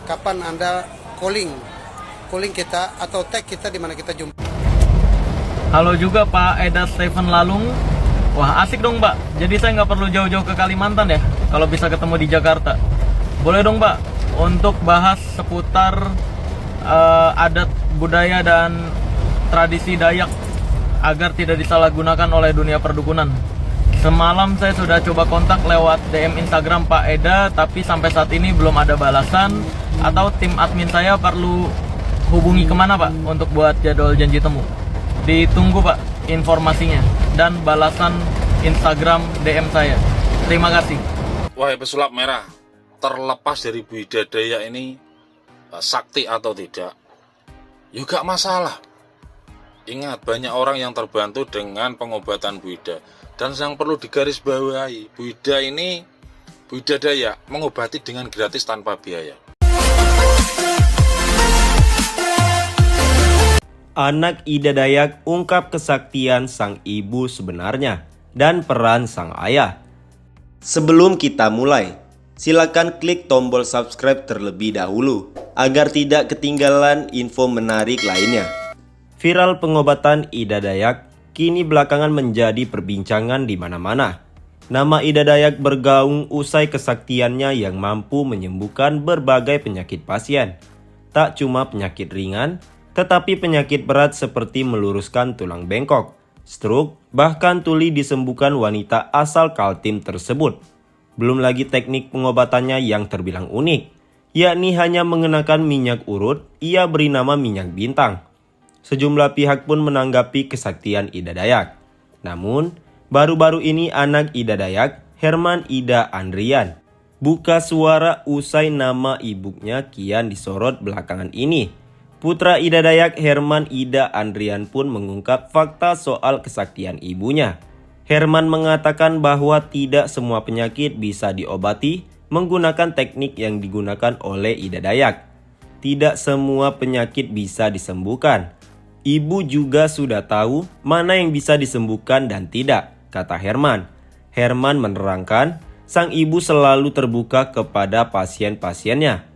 kapan Anda calling kita atau tag kita di mana kita jumpa. Halo juga Pak Eda Stephen Lalung. Wah asik dong Pak, jadi saya nggak perlu jauh-jauh ke Kalimantan ya, kalau bisa ketemu di Jakarta. Boleh dong Pak, untuk bahas seputar adat, budaya, dan tradisi Dayak agar tidak disalahgunakan oleh dunia perdukunan. Semalam saya sudah coba kontak lewat DM Instagram Pak Eda, tapi sampai saat ini belum ada balasan. Atau tim admin saya perlu hubungi kemana Pak untuk buat jadwal janji temu? Ditunggu Pak informasinya dan balasan Instagram DM saya. Terima kasih. Wahai pesulap merah, terlepas dari Bu Ida Dayak ini sakti atau tidak, ya gak masalah. Ingat, banyak orang yang terbantu dengan pengobatan Bu Ida. Dan yang perlu digarisbawahi, Bu Ida Dayak mengobati dengan gratis tanpa biaya. Anak Ida Dayak ungkap kesaktian sang ibu sebenarnya dan peran sang ayah. Sebelum kita mulai, silakan klik tombol subscribe terlebih dahulu agar tidak ketinggalan info menarik lainnya. Viral pengobatan Ida Dayak kini belakangan menjadi perbincangan di mana-mana. Nama Ida Dayak bergaung usai kesaktiannya yang mampu menyembuhkan berbagai penyakit pasien. Tak cuma penyakit ringan, tetapi penyakit berat seperti meluruskan tulang bengkok, stroke, bahkan tuli disembuhkan wanita asal Kaltim tersebut. Belum lagi teknik pengobatannya yang terbilang unik, yakni hanya mengenakan minyak urut, ia beri nama minyak bintang. Sejumlah pihak pun menanggapi kesaktian Ida Dayak. Namun, baru-baru ini anak Ida Dayak, Herman Ida Andrian, buka suara usai nama ibunya kian disorot belakangan ini. Putra Ida Dayak, Herman Ida Andrian pun mengungkap fakta soal kesaktian ibunya. Herman mengatakan bahwa tidak semua penyakit bisa diobati menggunakan teknik yang digunakan oleh Ida Dayak. Tidak semua penyakit bisa disembuhkan. Ibu juga sudah tahu mana yang bisa disembuhkan dan tidak, kata Herman. Herman menerangkan, sang ibu selalu terbuka kepada pasien-pasiennya.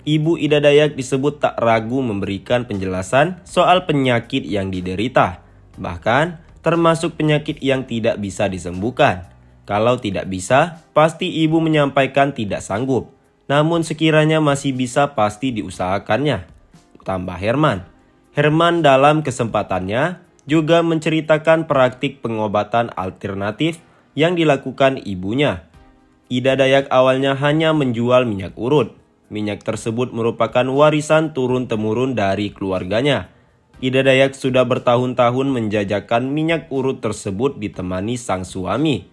Ibu Ida Dayak disebut tak ragu memberikan penjelasan soal penyakit yang diderita, bahkan termasuk penyakit yang tidak bisa disembuhkan. Kalau tidak bisa, pasti ibu menyampaikan tidak sanggup. Namun sekiranya masih bisa, pasti diusahakannya, tambah Herman. Herman dalam kesempatannya juga menceritakan praktik pengobatan alternatif yang dilakukan ibunya. Ida Dayak awalnya hanya menjual minyak urut. Minyak tersebut merupakan warisan turun-temurun dari keluarganya. Ida Dayak sudah bertahun-tahun menjajakan minyak urut tersebut ditemani sang suami.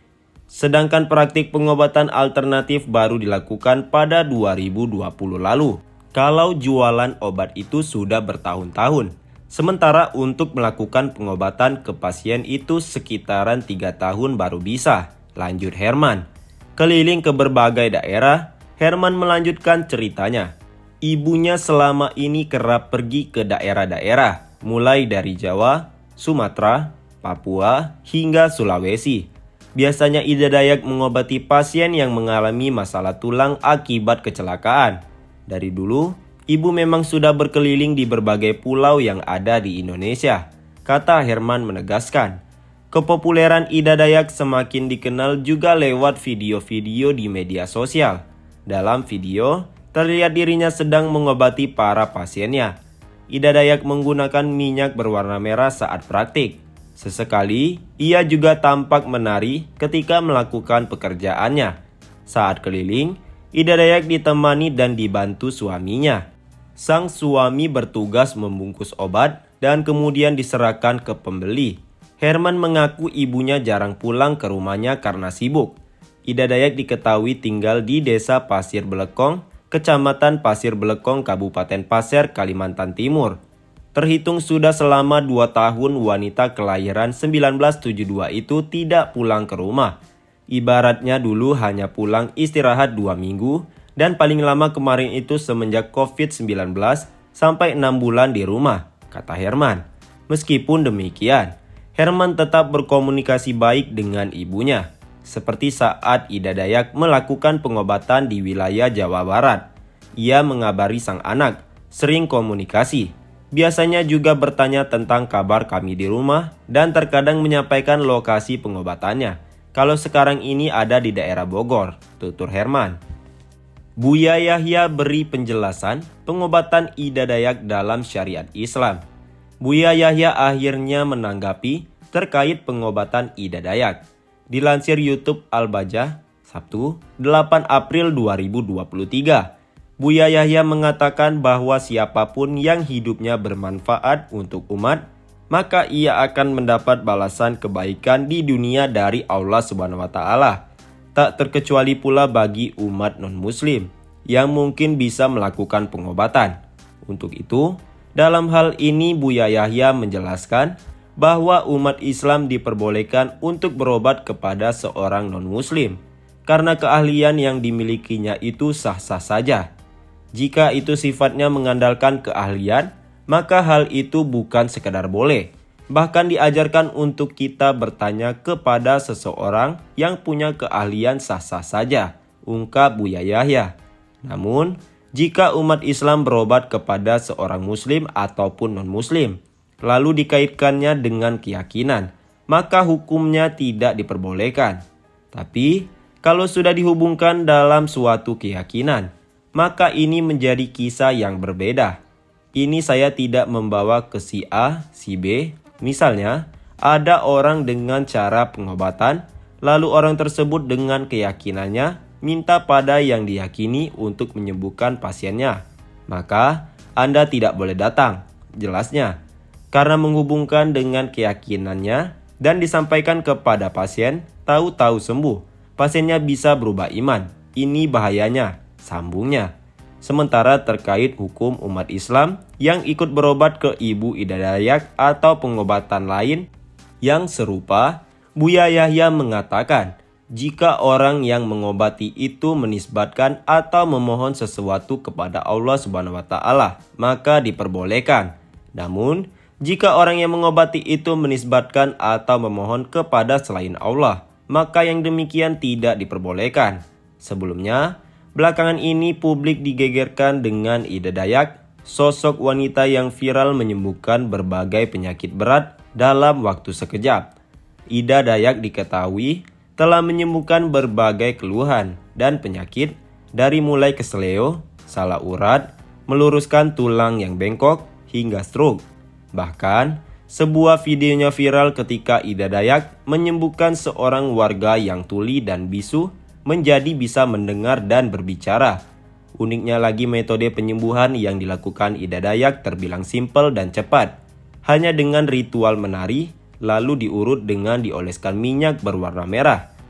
Sedangkan praktik pengobatan alternatif baru dilakukan pada 2020 lalu. Kalau jualan obat itu sudah bertahun-tahun. Sementara untuk melakukan pengobatan ke pasien itu sekitaran 3 tahun baru bisa, lanjut Herman. Keliling ke berbagai daerah, Herman melanjutkan ceritanya. Ibunya selama ini kerap pergi ke daerah-daerah, mulai dari Jawa, Sumatera, Papua, hingga Sulawesi. Biasanya Ida Dayak mengobati pasien yang mengalami masalah tulang akibat kecelakaan. Dari dulu, ibu memang sudah berkeliling di berbagai pulau yang ada di Indonesia, kata Herman menegaskan. Kepopuleran Ida Dayak semakin dikenal juga lewat video-video di media sosial. Dalam video, terlihat dirinya sedang mengobati para pasiennya. Ida Dayak menggunakan minyak berwarna merah saat praktik. Sesekali, ia juga tampak menari ketika melakukan pekerjaannya. Saat keliling, Ida Dayak ditemani dan dibantu suaminya. Sang suami bertugas membungkus obat dan kemudian diserahkan ke pembeli. Herman mengaku ibunya jarang pulang ke rumahnya karena sibuk. Ida Dayak diketahui tinggal di Desa Pasir Belekong, Kecamatan Pasir Belekong, Kabupaten Pasir, Kalimantan Timur. Terhitung sudah selama 2 tahun wanita kelahiran 1972 itu tidak pulang ke rumah. Ibaratnya dulu hanya pulang istirahat 2 minggu dan paling lama kemarin itu semenjak COVID-19 sampai 6 bulan di rumah, kata Herman. Meskipun demikian, Herman tetap berkomunikasi baik dengan ibunya. Seperti saat Ida Dayak melakukan pengobatan di wilayah Jawa Barat. ia mengabari sang anak, sering komunikasi. Biasanya juga bertanya tentang kabar kami di rumah dan terkadang menyampaikan lokasi pengobatannya. Kalau sekarang ini ada di daerah Bogor, tutur Herman. Buya Yahya beri penjelasan pengobatan Ida Dayak dalam syariat Islam. Buya Yahya akhirnya menanggapi terkait pengobatan Ida Dayak. Dilansir YouTube Al-Bajah, Sabtu 8 April 2023. Buya Yahya mengatakan bahwa siapapun yang hidupnya bermanfaat untuk umat, maka ia akan mendapat balasan kebaikan di dunia dari Allah Subhanahu wa Ta'ala. Tak terkecuali pula bagi umat non-muslim yang mungkin bisa melakukan pengobatan. Untuk itu, dalam hal ini Buya Yahya menjelaskan bahwa umat Islam diperbolehkan untuk berobat kepada seorang non-muslim karena keahlian yang dimilikinya itu sah-sah saja. Jika itu sifatnya mengandalkan keahlian, maka hal itu bukan sekadar boleh, bahkan diajarkan untuk kita bertanya kepada seseorang yang punya keahlian sah-sah saja, ungkap Buya Yahya. Namun, jika umat Islam berobat kepada seorang muslim ataupun non-muslim, lalu dikaitkannya dengan keyakinan, maka hukumnya tidak diperbolehkan. Tapi, kalau sudah dihubungkan dalam suatu keyakinan, maka ini menjadi kisah yang berbeda. Ini saya tidak membawa ke si A, si B. Misalnya, ada orang dengan cara pengobatan, lalu orang tersebut dengan keyakinannya minta pada yang diyakini untuk menyembuhkan pasiennya. Maka, Anda tidak boleh datang, jelasnya. Karena menghubungkan dengan keyakinannya dan disampaikan kepada pasien, tahu-tahu sembuh. Pasiennya bisa berubah iman. Ini bahayanya, sambungnya. Sementara terkait hukum umat Islam yang ikut berobat ke Ibu Ida Dayak atau pengobatan lain yang serupa, Buya Yahya mengatakan, jika orang yang mengobati itu menisbatkan atau memohon sesuatu kepada Allah Subhanahu wa Ta'ala, maka diperbolehkan. Namun, jika orang yang mengobati itu menisbatkan atau memohon kepada selain Allah, maka yang demikian tidak diperbolehkan. Sebelumnya, belakangan ini publik digegerkan dengan Ida Dayak, sosok wanita yang viral menyembuhkan berbagai penyakit berat dalam waktu sekejap. Ida Dayak diketahui telah menyembuhkan berbagai keluhan dan penyakit dari mulai keseleo, salah urat, meluruskan tulang yang bengkok, hingga stroke. Bahkan, sebuah videonya viral ketika Ida Dayak menyembuhkan seorang warga yang tuli dan bisu menjadi bisa mendengar dan berbicara. Uniknya lagi metode penyembuhan yang dilakukan Ida Dayak terbilang simpel dan cepat. Hanya dengan ritual menari, lalu diurut dengan dioleskan minyak berwarna merah.